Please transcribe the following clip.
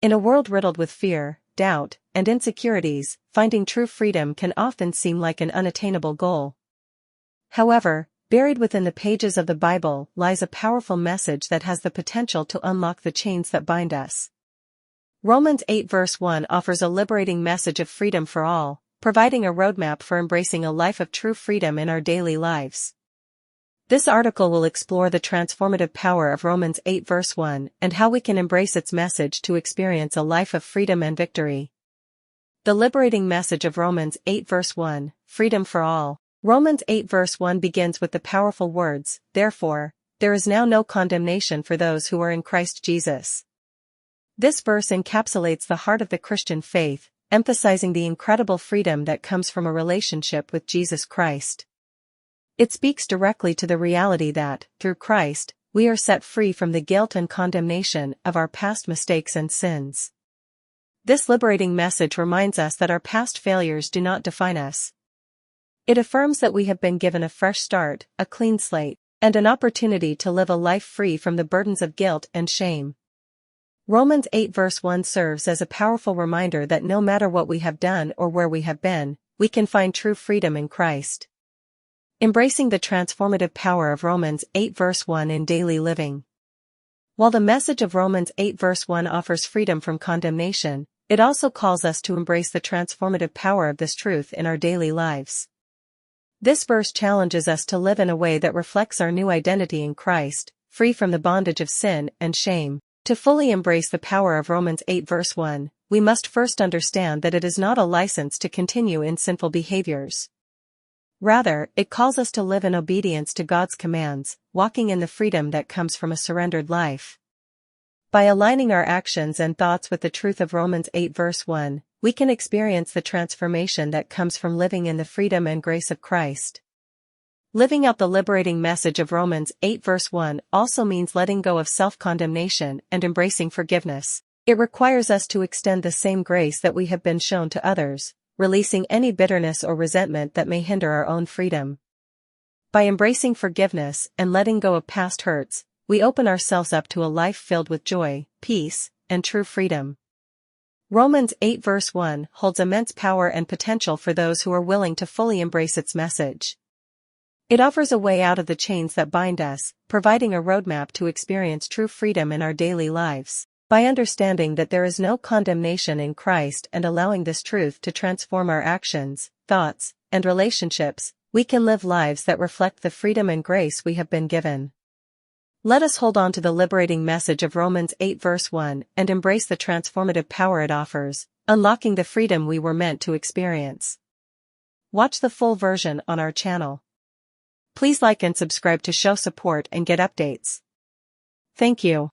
In a world riddled with fear, doubt, and insecurities, finding true freedom can often seem like an unattainable goal. However, buried within the pages of the Bible lies a powerful message that has the potential to unlock the chains that bind us. Romans 8 verse 1 offers a liberating message of freedom for all, providing a roadmap for embracing a life of true freedom in our daily lives. This article will explore the transformative power of Romans 8 verse 1 and how we can embrace its message to experience a life of freedom and victory. The liberating message of Romans 8 verse 1, freedom for all. Romans 8 verse 1 begins with the powerful words, "Therefore, there is now no condemnation for those who are in Christ Jesus." This verse encapsulates the heart of the Christian faith, emphasizing the incredible freedom that comes from a relationship with Jesus Christ. It speaks directly to the reality that, through Christ, we are set free from the guilt and condemnation of our past mistakes and sins. This liberating message reminds us that our past failures do not define us. It affirms that we have been given a fresh start, a clean slate, and an opportunity to live a life free from the burdens of guilt and shame. Romans 8 verse 1 serves as a powerful reminder that no matter what we have done or where we have been, we can find true freedom in Christ. Embracing the transformative power of Romans 8 verse 1 in daily living. While the message of Romans 8 verse 1 offers freedom from condemnation, it also calls us to embrace the transformative power of this truth in our daily lives. This verse challenges us to live in a way that reflects our new identity in Christ, free from the bondage of sin and shame. To fully embrace the power of Romans 8 verse 1, we must first understand that it is not a license to continue in sinful behaviors. Rather, it calls us to live in obedience to God's commands, walking in the freedom that comes from a surrendered life. By aligning our actions and thoughts with the truth of Romans 8 verse 1, we can experience the transformation that comes from living in the freedom and grace of Christ. Living out the liberating message of Romans 8 verse 1 also means letting go of self-condemnation and embracing forgiveness. It requires us to extend the same grace that we have been shown to others, releasing any bitterness or resentment that may hinder our own freedom. By embracing forgiveness and letting go of past hurts, we open ourselves up to a life filled with joy, peace, and true freedom. Romans 8 verse 1 holds immense power and potential for those who are willing to fully embrace its message. It offers a way out of the chains that bind us, providing a roadmap to experience true freedom in our daily lives. By understanding that there is no condemnation in Christ and allowing this truth to transform our actions, thoughts, and relationships, we can live lives that reflect the freedom and grace we have been given. Let us hold on to the liberating message of Romans 8 verse 1 and embrace the transformative power it offers, unlocking the freedom we were meant to experience. Watch the full version on our channel. Please like and subscribe to show support and get updates. Thank you.